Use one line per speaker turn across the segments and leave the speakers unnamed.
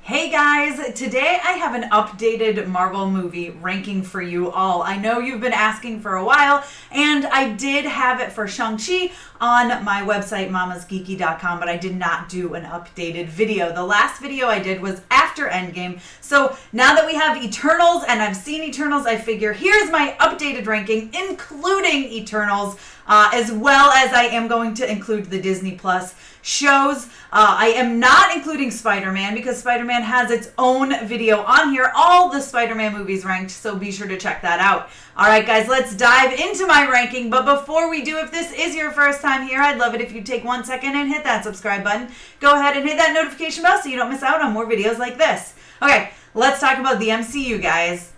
Hey guys, today I have an updated Marvel movie ranking for you all. I know you've been asking for a while, and I did have it for ShangChi on my website, MamasGeeky.com, but I did not do an updated video. The last video I did was after Endgame, so now that we have Eternals, and I've seen Eternals, I figure here's my updated ranking, including Eternals, as well as I am going to include the Disney Plus shows. I am not including Spider-Man because Spider-Man has its own video on here, all the Spider-Man movies ranked, so be sure to check that out. All right, guys, let's dive into my ranking, but before we do, if this is your first time here, I'd love it if you'd take 1 second and hit that subscribe button. Go ahead and hit that notification bell so you don't miss out on more videos like this. Okay, let's talk about the MCU, guys.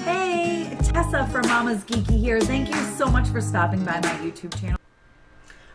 Hey, Tessa from MamasGeeky here. Thank you so much for stopping by my YouTube channel.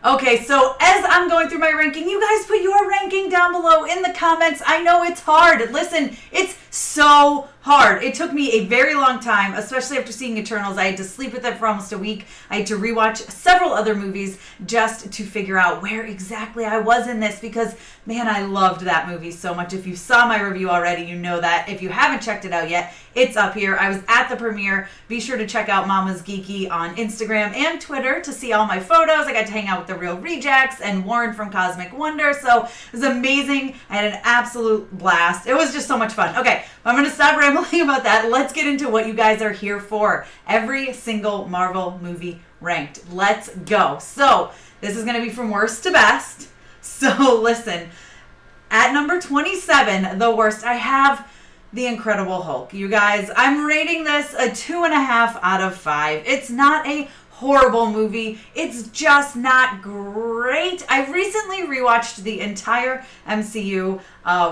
Okay, so as I'm going through my ranking, you guys put your ranking down below in the comments. I know it's hard. Listen, it's so hard. It took me a very long time, especially after seeing Eternals. I had to sleep with it for almost a week. I had to rewatch several other movies just to figure out where exactly I was in this because, man, I loved that movie so much. If you saw my review already, you know that. If you haven't checked it out yet, it's up here. I was at the premiere. Be sure to check out MamasGeeky on Instagram and Twitter to see all my photos. I got to hang out with the Real Rejects and Warren from Cosmic Wonder, so it was amazing. I had an absolute blast. It was just so much fun. Okay, I'm going to stop rambling about that. Let's get into what you guys are here for. Every single Marvel movie ranked. Let's go. So this is going to be from worst to best. So listen, at number 27, the worst, I have The Incredible Hulk. You guys, I'm rating this a 2.5 out of 5. It's not a horrible movie. It's just not great. I recently rewatched the entire MCU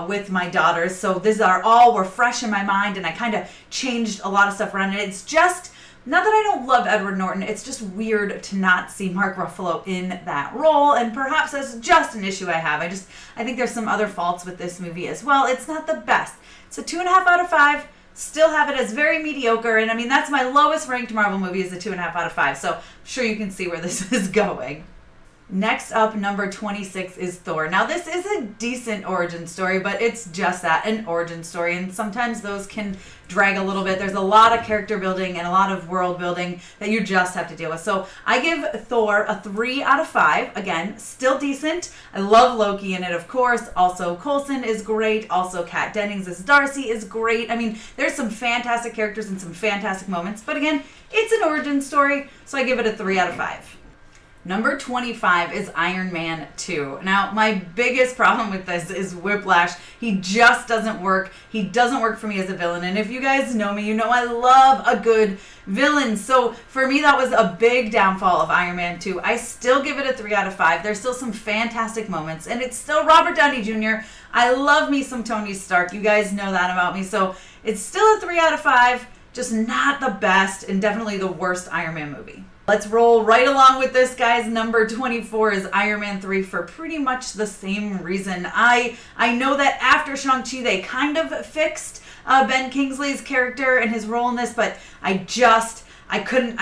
with my daughters, so these are all were fresh in my mind, and I kind of changed a lot of stuff around it. It's just, not that I don't love Edward Norton, it's just weird to not see Mark Ruffalo in that role, and perhaps that's just an issue I have. I think there's some other faults with this movie as well. It's not the best. It's a 2.5 out of 5. Still have it as very mediocre, and I mean, that's my lowest ranked Marvel movie is a 2.5 out of 5, so I'm sure you can see where this is going. Next up, number 26 is Thor. Now, this is a decent origin story, but it's just that, an origin story, and sometimes those can drag a little bit. There's a lot of character building and a lot of world building that you just have to deal with. So I give Thor a 3 out of 5. Again, still decent. I love Loki in it, of course. Also, Coulson is great. Also, Kat Dennings as Darcy is great. I mean, there's some fantastic characters and some fantastic moments, but again, it's an origin story, so I give it a 3 out of 5. Number 25 is Iron Man 2. Now, my biggest problem with this is Whiplash. He just doesn't work. He doesn't work for me as a villain. And if you guys know me, you know I love a good villain. So for me, that was a big downfall of Iron Man 2. I still give it a 3 out of 5. There's still some fantastic moments. And it's still Robert Downey Jr. I love me some Tony Stark. You guys know that about me. So it's still a 3 out of 5. Just not the best and definitely the worst Iron Man movie. Let's roll right along with this, guys. Number 24 is Iron Man 3 for pretty much the same reason. I know that after Shang-Chi, they kind of fixed Ben Kingsley's character and his role in this, but I just didn't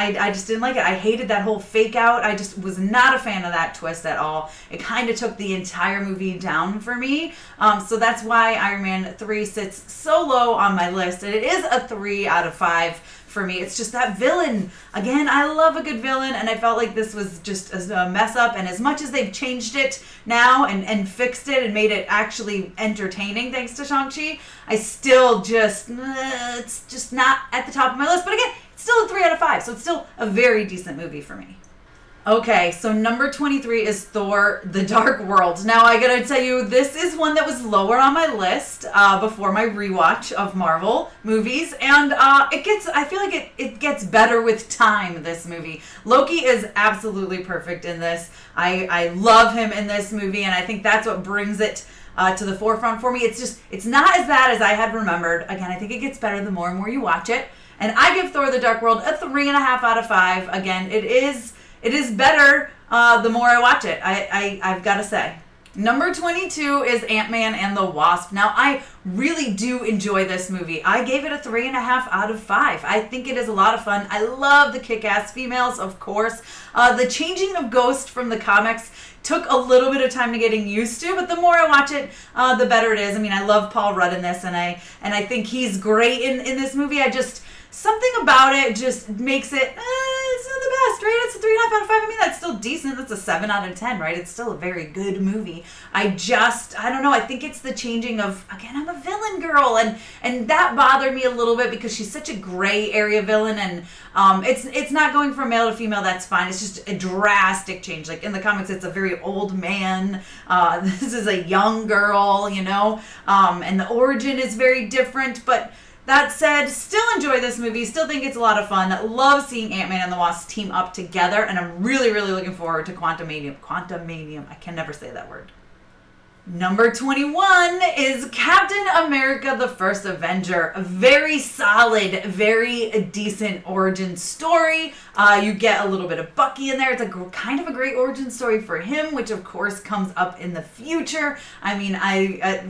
like it. I hated that whole fake out. I just was not a fan of that twist at all. It kind of took the entire movie down for me. So that's why Iron Man 3 sits so low on my list. And it is a 3 out of 5 for me. It's just that villain. Again, I love a good villain, and I felt like this was just a mess up. And as much as they've changed it now and fixed it and made it actually entertaining thanks to Shang-Chi, I still just, it's just not at the top of my list. But again, it's still a 3 out of 5, so it's still a very decent movie for me. Okay, so number 23 is Thor: The Dark World. Now, I gotta tell you, this is one that was lower on my list before my rewatch of Marvel movies, and I feel like it gets better with time, this movie. Loki is absolutely perfect in this. I love him in this movie, and I think that's what brings it to the forefront for me. It's not as bad as I had remembered. Again, I think it gets better the more and more you watch it, and I give Thor: The Dark World a 3.5 out of 5. Again, it is better the more I watch it, I've got to say. Number 22 is Ant-Man and the Wasp. Now, I really do enjoy this movie. I gave it a 3.5 out of 5. I think it is a lot of fun. I love the kick-ass females, of course. The changing of Ghost from the comics took a little bit of time to getting used to, but the more I watch it, the better it is. I mean, I love Paul Rudd in this, and I think he's great in this movie. Something about it just makes it, it's not the best, right? It's a 3.5 out of 5. I mean, that's still decent. That's a 7 out of 10, right? It's still a very good movie. I don't know. I think it's the changing of, again, I'm a villain girl, and that bothered me a little bit because she's such a gray area villain, and it's not going from male to female. That's fine. It's just a drastic change. Like in the comics, it's a very old man. This is a young girl, and the origin is very different, but that said, still enjoy this movie. Still think it's a lot of fun. Love seeing Ant-Man and the Wasp team up together. And I'm really, really looking forward to Quantumanium. I can never say that word. Number 21 is Captain America, the First Avenger. A very solid, very decent origin story. You get a little bit of Bucky in there. It's kind of a great origin story for him, which of course comes up in the future. I mean,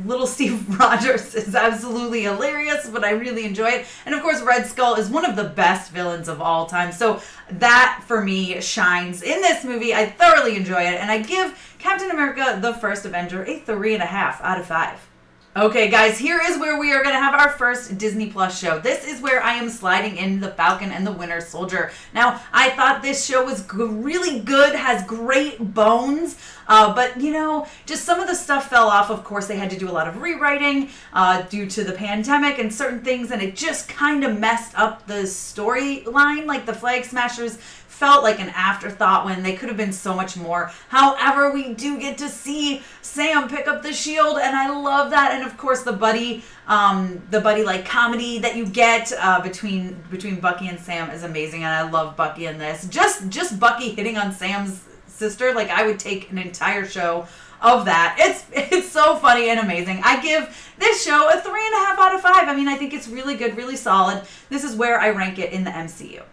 little Steve Rogers is absolutely hilarious, but I really enjoy it. And of course, Red Skull is one of the best villains of all time. So that, for me, shines in this movie. I thoroughly enjoy it, and I give Captain America, the First Avenger, a 3.5 out of 5. Okay, guys, here is where we are going to have our first Disney Plus show. This is where I am sliding in The Falcon and the Winter Soldier. Now, I thought this show was really good, has great bones, but, just some of the stuff fell off. Of course, they had to do a lot of rewriting due to the pandemic and certain things, and it just kind of messed up the storyline. Like, the Flag Smashers felt like an afterthought when they could have been so much more. However, we do get to see Sam pick up the shield, and I love that. And of course, the buddy like comedy that you get between Bucky and Sam is amazing, and I love Bucky in this. Just Bucky hitting on Sam's sister, like I would take an entire show of that. It's so funny and amazing. I give this show a 3.5 out of 5. I mean, I think it's really good, really solid. This is where I rank it in the MCU.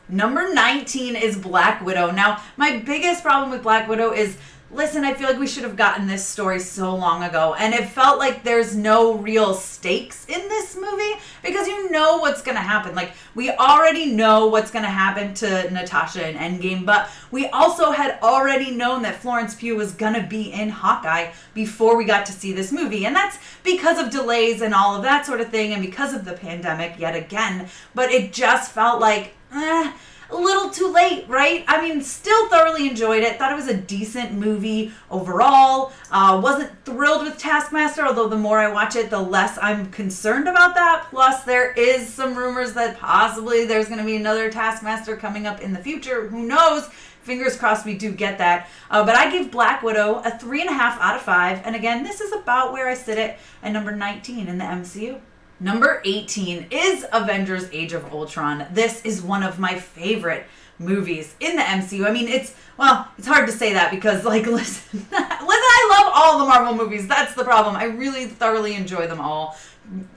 Number 19 is Black Widow. Now, my biggest problem with Black Widow is, listen, I feel like we should have gotten this story so long ago, and it felt like there's no real stakes in this movie because you know what's going to happen. Like, we already know what's going to happen to Natasha in Endgame, but we also had already known that Florence Pugh was going to be in Hawkeye before we got to see this movie, and that's because of delays and all of that sort of thing, and because of the pandemic yet again, but it just felt like, a little too late, right? I mean, still thoroughly enjoyed it. Thought it was a decent movie overall. Wasn't thrilled with Taskmaster, although the more I watch it, the less I'm concerned about that. Plus, there is some rumors that possibly there's going to be another Taskmaster coming up in the future. Who knows? Fingers crossed we do get that. But I give Black Widow a 3.5 out of 5. And again, this is about where I sit it at number 19 in the MCU. Number 18 is Avengers Age of Ultron. This is one of my favorite movies in the MCU. I mean, it's hard to say that because, listen, I love all the Marvel movies. That's the problem. I really thoroughly enjoy them all,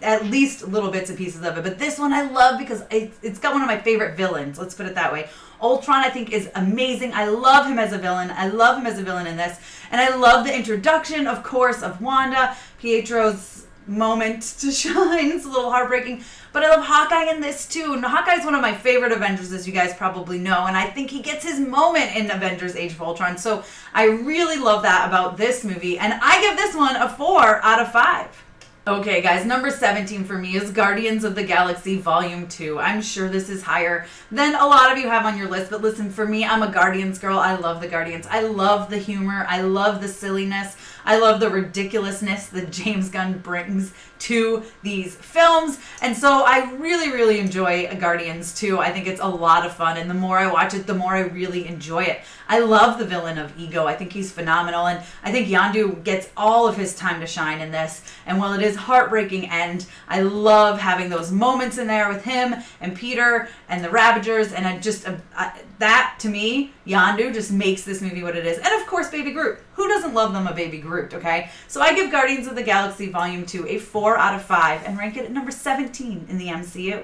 at least little bits and pieces of it. But this one I love because it's got one of my favorite villains. Let's put it that way. Ultron, I think, is amazing. I love him as a villain. I love him as a villain in this. And I love the introduction, of course, of Wanda, Pietro's moment to shine. It's a little heartbreaking, but I love Hawkeye in this too. And Hawkeye's one of my favorite Avengers, as you guys probably know, and I think he gets his moment in Avengers Age of Ultron, so I really love that about this movie, and I give this one a 4 out of 5. Okay, guys, number 17 for me is Guardians of the Galaxy Volume 2. I'm sure this is higher than a lot of you have on your list, but listen, for me, I'm a Guardians girl. I love the Guardians. I love the humor. I love the silliness. I love the ridiculousness that James Gunn brings to these films. And so I really, really enjoy Guardians 2. I think it's a lot of fun. And the more I watch it, the more I really enjoy it. I love the villain of Ego. I think he's phenomenal. And I think Yondu gets all of his time to shine in this. And while it is heartbreaking end, I love having those moments in there with him and Peter and the Ravagers. And that, to me, Yondu just makes this movie what it is. And of course, Baby Groot. Who doesn't love them a Baby Groot, okay? So I give Guardians of the Galaxy Volume 2 a 4 out of 5 and rank it at number 17 in the MCU.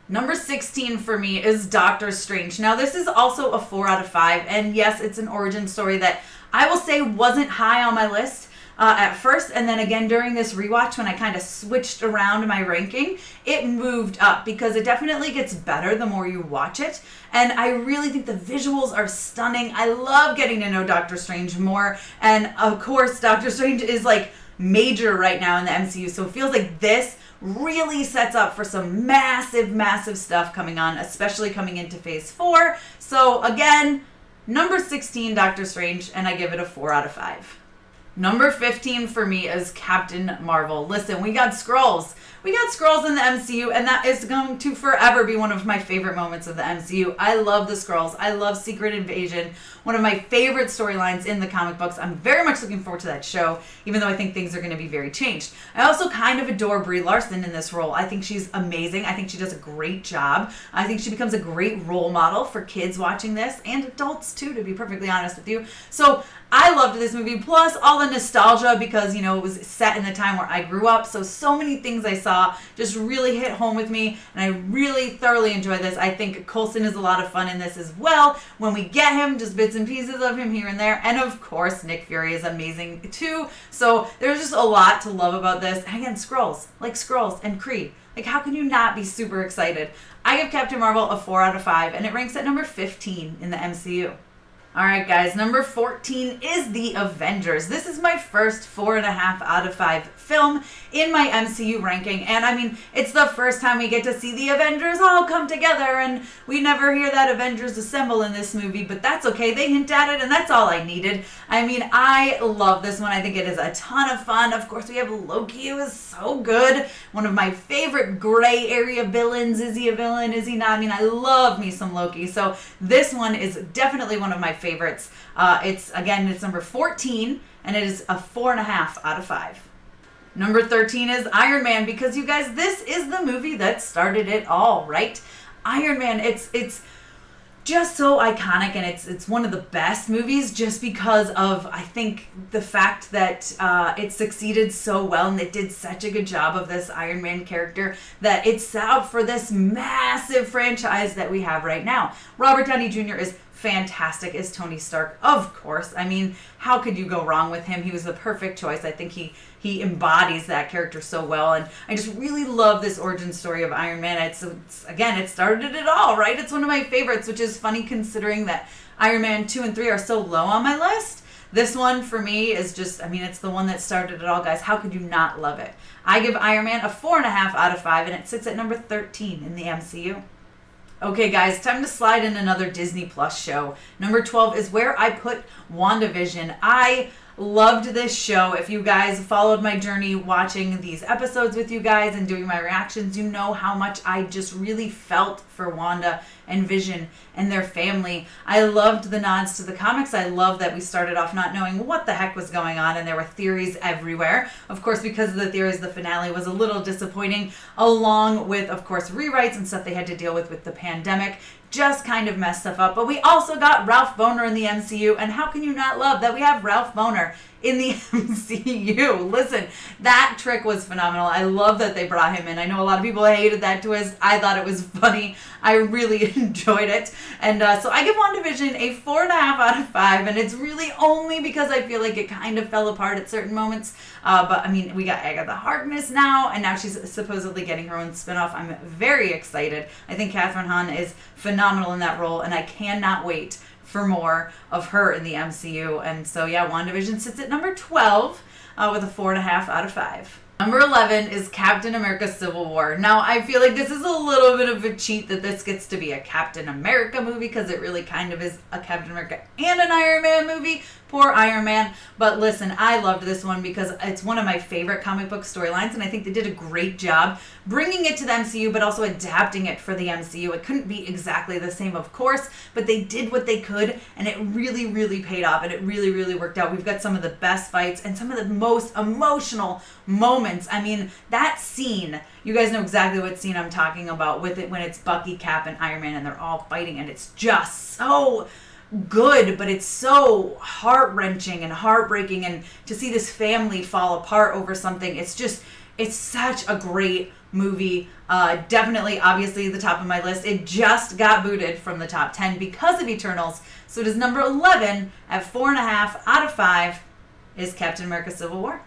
Number 16 for me is Doctor Strange. Now, this is also a 4 out of 5. And yes, it's an origin story that I will say wasn't high on my list at first, and then again during this rewatch when I kind of switched around my ranking, it moved up because it definitely gets better the more you watch it. And I really think the visuals are stunning. I love getting to know Doctor Strange more, and of course Doctor Strange is like major right now in the MCU, so it feels like this really sets up for some massive stuff coming on, especially coming into phase 4. So again, number 16, Doctor Strange, and I give it a 4 out of 5. Number 15 for me is Captain Marvel. Listen, we got Skrulls. We got Skrulls in the MCU, and that is going to forever be one of my favorite moments of the MCU. I love the Skrulls. I love Secret Invasion. One of my favorite storylines in the comic books. I'm very much looking forward to that show, even though I think things are going to be very changed. I also kind of adore Brie Larson in this role. I think she's amazing. I think she does a great job. I think she becomes a great role model for kids watching this, and adults too, to be perfectly honest with you. So I loved this movie, plus all the nostalgia because, you know, it was set in the time where I grew up. So many things I saw just really hit home with me, and I really thoroughly enjoyed this. I think Coulson is a lot of fun in this as well. When we get him, just bits and pieces of him here and there. And of course, Nick Fury is amazing too. So there's just a lot to love about this. And again, Skrulls and Kree. Like, how can you not be super excited? I give Captain Marvel a 4 out of 5, and it ranks at number 15 in the MCU. All right, guys, number 14 is The Avengers. This is my first 4.5 out of 5 film in my MCU ranking. And I mean, it's the first time we get to see the Avengers all come together, and we never hear that Avengers assemble in this movie, but that's okay. They hint at it, and that's all I needed. I mean, I love this one. I think it is a ton of fun. Of course, we have Loki, who is so good. One of my favorite gray area villains. Is he a villain? Is he not? I mean, I love me some Loki. So this one is definitely one of my favorites. It's number 14, and it is a 4.5 out of 5. Number 13 is Iron Man, because you guys, this is the movie that started it all, right? Iron Man, it's just so iconic, and it's one of the best movies just because of, I think, the fact that it succeeded so well, and it did such a good job of this Iron Man character that it set up for this massive franchise that we have right now. Robert Downey Jr. is fantastic as Tony Stark, of course. I mean, how could you go wrong with him? He was the perfect choice. I think he embodies that character so well, and I just really love this origin story of Iron Man. It's again, it started it all, right? It's one of my favorites, which is funny considering that Iron Man 2 and 3 are so low on my list. This one, for me, is just, I mean, it's the one that started it all, guys. How could you not love it? I give Iron Man a 4.5 out of 5, and it sits at number 13 in the MCU. Okay, guys, time to slide in another Disney Plus show. Number 12 is where I put WandaVision. I loved this show. If you guys followed my journey watching these episodes with you guys and doing my reactions, you know how much I just really felt for Wanda and Vision and their family. I loved the nods to the comics. I love that we started off not knowing what the heck was going on, and there were theories everywhere. Of course, because of the theories, the finale was a little disappointing, along with, of course, rewrites and stuff they had to deal with the pandemic. Just kind of messed stuff up. But we also got Ralph Bohner in the MCU, and how can you not love that we have Ralph Bohner in the MCU? Listen, that trick was phenomenal. I love that they brought him in. I know a lot of people hated that twist. I thought it was funny. I really enjoyed it. And so I give WandaVision a 4.5 out of 5, and it's really only because I feel like it kind of fell apart at certain moments. But I mean, we got Agatha Harkness now, and now she's supposedly getting her own spinoff. I'm very excited. I think Kathryn Hahn is phenomenal in that role, and I cannot wait for more of her in the MCU. And so yeah, WandaVision sits at number 12 with a 4.5 out of 5. Number 11 is Captain America Civil War. Now, I feel like this is a little bit of a cheat that this gets to be a Captain America movie, because it really kind of is a Captain America and an Iron Man movie. Poor Iron Man. But listen, I loved this one because it's one of my favorite comic book storylines, and I think they did a great job bringing it to the MCU, but also adapting it for the MCU. It couldn't be exactly the same, of course, but they did what they could, and it really, really paid off, and it really, really worked out. We've got some of the best fights and some of the most emotional moments. I mean, that scene, you guys know exactly what scene I'm talking about with it, when it's Bucky, Cap, and Iron Man, and they're all fighting, and it's just so good, but it's so heart-wrenching and heartbreaking, and to see this family fall apart over something, it's just, It's such a great movie. Definitely, obviously, the top of my list. It just got booted from the top 10 because of Eternals. So it is number 11 at 4.5 out of 5 is Captain America Civil War.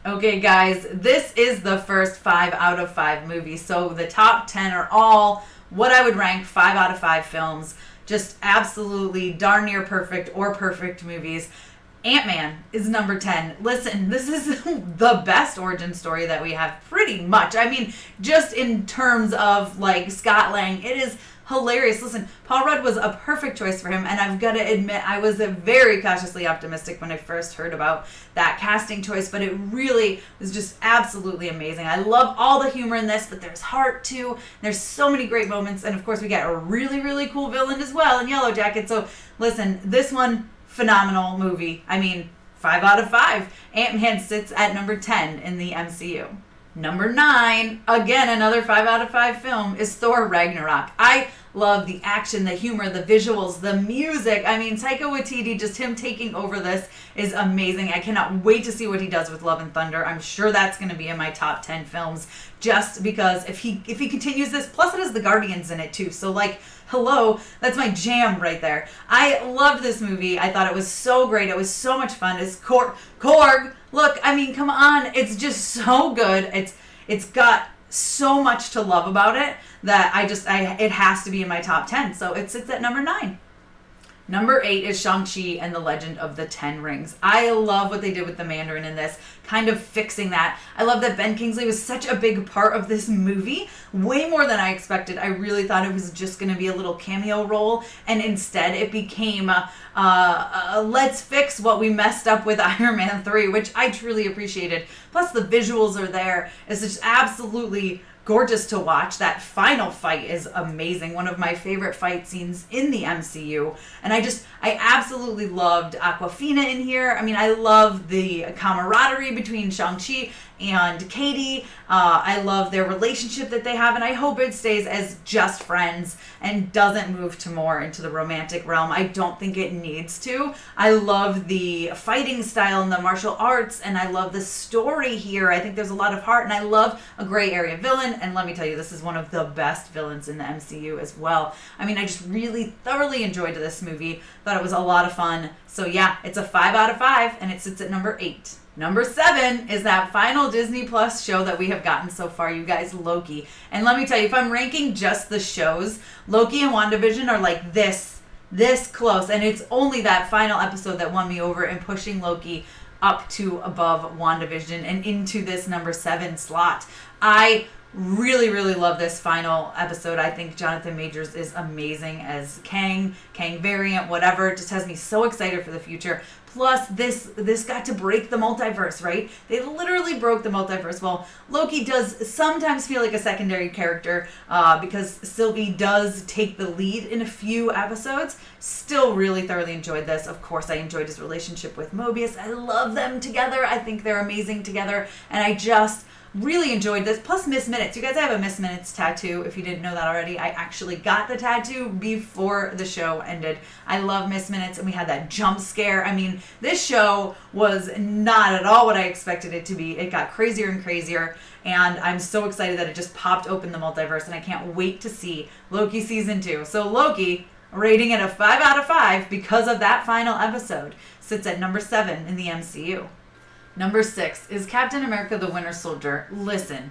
Okay, guys, this is the first 5 out of 5 movies. So the top 10 are all what I would rank 5 out of 5 films. Just absolutely darn near perfect or perfect movies. Ant-Man is number 10. Listen, this is the best origin story that we have pretty much. I mean, just in terms of like Scott Lang, it is hilarious. Listen, Paul Rudd was a perfect choice for him, and I've got to admit, I was very cautiously optimistic when I first heard about that casting choice, but it really was just absolutely amazing. I love all the humor in this, but there's heart too. There's so many great moments, and of course we get a really, really cool villain as well in Yellow Jacket. So listen, this one, phenomenal movie. I mean, 5 out of 5. Ant-Man sits at number 10 in the MCU. Number 9, again, another 5 out of 5 film, is Thor Ragnarok. I love the action, the humor, the visuals, the music. I mean, Taika Waititi, just him taking over this is amazing. I cannot wait to see what he does with Love and Thunder. I'm sure that's going to be in my top 10 films, just because if he continues this, plus it has the Guardians in it too. So like, hello, that's my jam right there. I loved this movie. I thought it was so great. It was so much fun. It's Korg. Look, I mean, come on. It's just so good. It's got so much to love about it that it has to be in my top 10. So it sits at number 9. Number 8 is ShangChi and the Legend of the Ten Rings. I love what they did with the Mandarin in this, kind of fixing that. I love that Ben Kingsley was such a big part of this movie, way more than I expected. I really thought it was just going to be a little cameo role, and instead it became let's fix what we messed up with Iron Man 3, which I truly appreciated. Plus the visuals are there. It's just absolutely gorgeous to watch. That final fight is amazing. One of my favorite fight scenes in the MCU. And I absolutely loved Awkwafina in here. I mean, I love the camaraderie between Shang-Chi and Katie. I love their relationship that they have, and I hope it stays as just friends and doesn't move to more into the romantic realm. I don't think it needs to. I love the fighting style and the martial arts, and I love the story here. I think there's a lot of heart, and I love a gray area villain, and let me tell you, this is one of the best villains in the MCU as well. I mean, I just really thoroughly enjoyed this movie. Thought it was a lot of fun. So yeah, it's a 5 out of 5, and it sits at number 8. Number 7 is that final Disney Plus show that we have gotten so far, you guys, Loki. And let me tell you, if I'm ranking just the shows, Loki and WandaVision are like this close. And it's only that final episode that won me over in pushing Loki up to above WandaVision and into this number 7 slot. I really, really love this final episode. I think Jonathan Majors is amazing as Kang variant, whatever. It just has me so excited for the future. Plus, this got to break the multiverse, right? They literally broke the multiverse. Well, Loki does sometimes feel like a secondary character because Sylvie does take the lead in a few episodes. Still really thoroughly enjoyed this. Of course, I enjoyed his relationship with Mobius. I love them together. I think they're amazing together. And I just really enjoyed this. Plus Miss Minutes. You guys, I have a Miss Minutes tattoo. If you didn't know that already, I actually got the tattoo before the show ended. I love Miss Minutes, and we had that jump scare. I mean, this show was not at all what I expected it to be. It got crazier and crazier, and I'm so excited that it just popped open the multiverse, and I can't wait to see Loki season 2. So Loki, rating it a 5 out of 5 because of that final episode, sits at number 7 in the MCU. Number 6 is Captain America the Winter Soldier. Listen.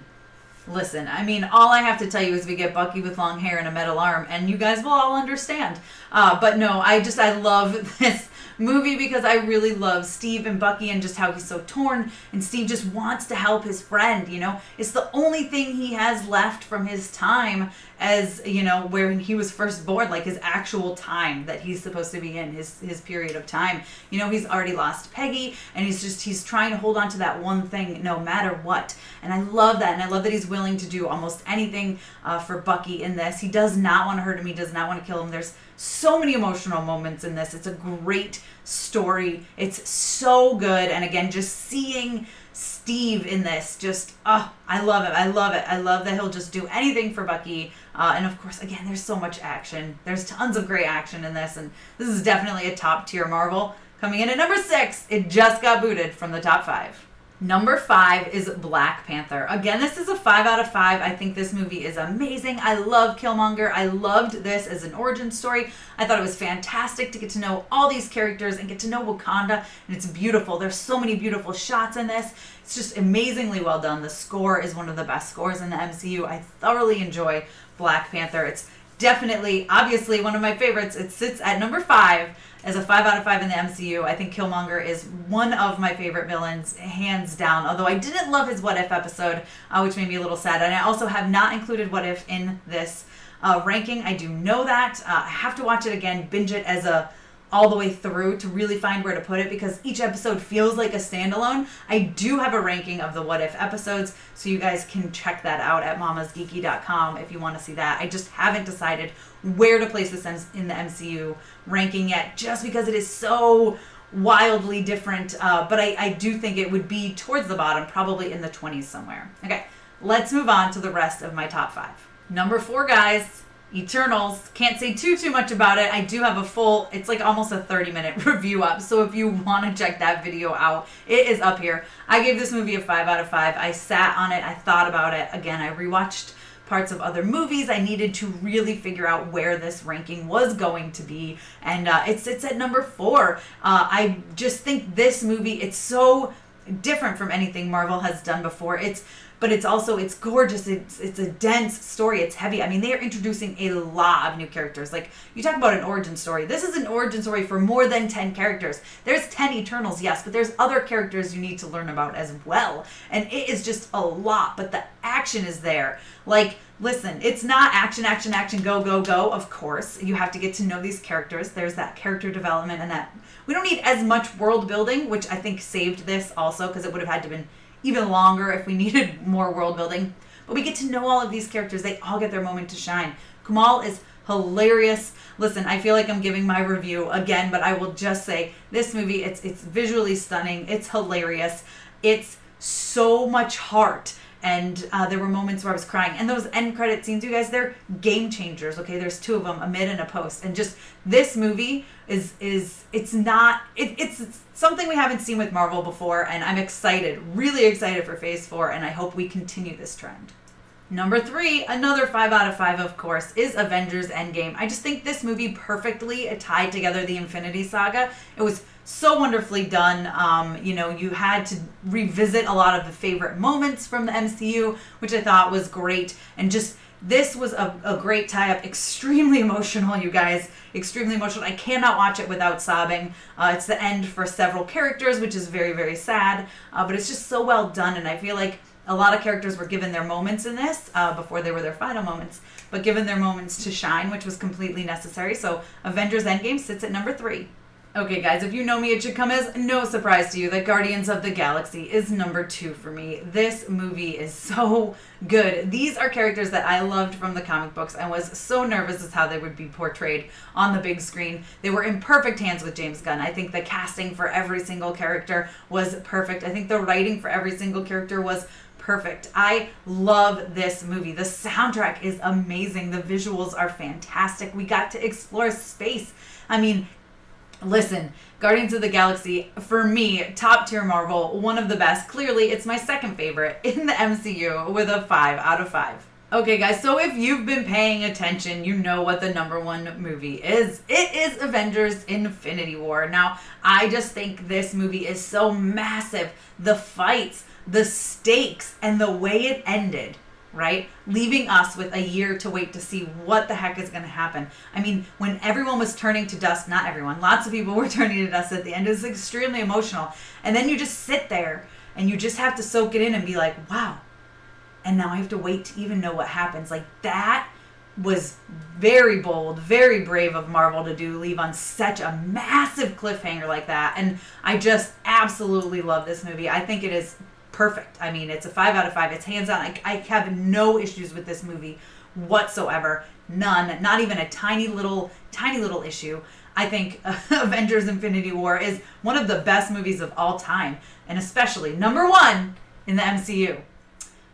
I mean, all I have to tell you is we get Bucky with long hair and a metal arm, and you guys will all understand. But no, I love this movie because I really love Steve and Bucky and just how he's so torn, and Steve just wants to help his friend, you know. It's the only thing he has left from his time as, you know, where he was first born, like his actual time that he's supposed to be in, his period of time. You know, he's already lost Peggy, and he's trying to hold on to that one thing no matter what. And I love that, and I love that he's willing to do almost anything for Bucky in this. He does not want to hurt him. He does not want to kill him. There's so many emotional moments in this. It's a great story. It's so good. And again, just seeing Steve in this, just, I love it. I love it. I love that he'll just do anything for Bucky. And of course, again, there's so much action. There's tons of great action in this. And this is definitely a top tier Marvel. Coming in at number 6, it just got booted from the top 5. Number 5 is Black Panther. Again, this is a 5 out of 5. I think this movie is amazing. I love Killmonger. I loved this as an origin story. I thought it was fantastic to get to know all these characters and get to know Wakanda. And it's beautiful. There's so many beautiful shots in this. It's just amazingly well done. The score is one of the best scores in the MCU. I thoroughly enjoy Black Panther. It's definitely, obviously, one of my favorites. It sits at number 5 as a 5 out of 5 in the MCU. I think Killmonger is one of my favorite villains, hands down. Although I didn't love his What If episode, which made me a little sad. And I also have not included What If in this ranking. I do know that. I have to watch it again, binge it as a all the way through to really find where to put it, because each episode feels like a standalone. I do have a ranking of the What If episodes, so you guys can check that out at MamasGeeky.com if you want to see that. I just haven't decided where to place this in the MCU ranking yet, just because it is so wildly different. But I do think it would be towards the bottom, probably in the 20s somewhere. Okay, let's move on to the rest of my top 5. Number 4, guys. Eternals. Can't say too much about it. I do have a full, it's like almost a 30-minute review up, so if you want to check that video out, it is up here. I gave this movie a 5 out of 5. I sat on it. I thought about it. Again, I rewatched parts of other movies. I needed to really figure out where this ranking was going to be, and it sits at number 4. I just think this movie, it's so different from anything Marvel has done before. But it's also, it's gorgeous. It's a dense story. It's heavy. I mean, they are introducing a lot of new characters. Like, you talk about an origin story. This is an origin story for more than 10 characters. There's 10 Eternals, yes, but there's other characters you need to learn about as well. And it is just a lot, but the action is there. Like, listen, it's not action, go, go, go. Of course, you have to get to know these characters. There's that character development, and that we don't need as much world building, which I think saved this also, because it would have had to been even longer if we needed more world building. But we get to know all of these characters. They all get their moment to shine. Kamal is hilarious. Listen, I feel like I'm giving my review again, but I will just say this movie, it's visually stunning. It's hilarious. It's so much heart. And there were moments where I was crying. And those end credit scenes, you guys, they're game changers. Okay, there's 2 of them, a mid and a post. And just this movie it's something we haven't seen with Marvel before. And I'm excited, really excited for Phase 4. And I hope we continue this trend. Number 3, another 5 out of 5, of course, is Avengers Endgame. I just think this movie perfectly tied together the Infinity Saga. It was so wonderfully done. You had to revisit a lot of the favorite moments from the MCU, which I thought was great. And just, this was a great tie-up. Extremely emotional, you guys. Extremely emotional. I cannot watch it without sobbing. It's the end for several characters, which is very, very sad. But it's just so well done, and I feel like a lot of characters were given their moments in this before they were their final moments, but given their moments to shine, which was completely necessary. So Avengers Endgame sits at number 3. Okay, guys, if you know me, it should come as no surprise to you that Guardians of the Galaxy is number 2 for me. This movie is so good. These are characters that I loved from the comic books and was so nervous as how they would be portrayed on the big screen. They were in perfect hands with James Gunn. I think the casting for every single character was perfect. I think the writing for every single character was perfect. I love this movie. The soundtrack is amazing. The visuals are fantastic. We got to explore space. I mean, listen, Guardians of the Galaxy, for me, top tier Marvel, one of the best. Clearly, it's my second favorite in the MCU with a 5 out of 5. Okay, guys, so if you've been paying attention, you know what the number 1 movie is. It is Avengers Infinity War. Now, I just think this movie is so massive. The fights, the stakes, and the way it ended, right? Leaving us with a year to wait to see what the heck is going to happen. I mean, when everyone was turning to dust, not everyone, lots of people were turning to dust at the end. It was extremely emotional. And then you just sit there and you just have to soak it in and be like, wow. And now I have to wait to even know what happens. Like, that was very bold, very brave of Marvel to do, leave on such a massive cliffhanger like that. And I just absolutely love this movie. I think it is perfect. I mean, it's a 5 out of 5. It's hands on. I have no issues with this movie whatsoever. None. Not even a tiny little issue. I think Avengers Infinity War is one of the best movies of all time, and especially number 1 in the MCU.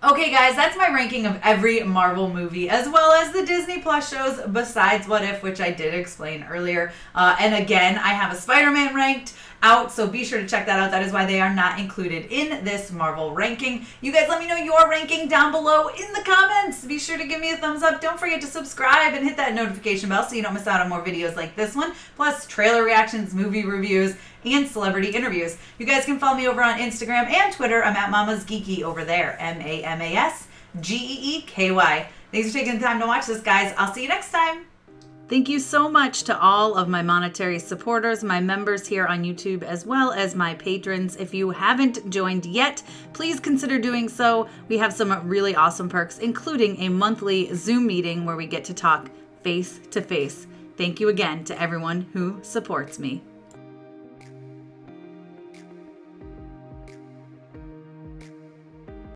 Okay, guys, that's my ranking of every Marvel movie, as well as the Disney Plus shows besides What If, which I did explain earlier. And again, I have a Spider-Man ranked. out, so be sure to check that out. That is why they are not included in this Marvel ranking. You guys let me know your ranking down below in the comments. Be sure to give me a thumbs up. Don't forget to subscribe and hit that notification bell so you don't miss out on more videos like this one, plus trailer reactions, movie reviews, and celebrity interviews. You guys can follow me over on Instagram and Twitter. I'm at MamasGeeky over there. MamasGeeky. Thanks for taking the time to watch this, guys. I'll see you next time. Thank you so much to all of my monetary supporters, my members here on YouTube, as well as my patrons. If you haven't joined yet, please consider doing so. We have some really awesome perks, including a monthly Zoom meeting where we get to talk face to face. Thank you again to everyone who supports me.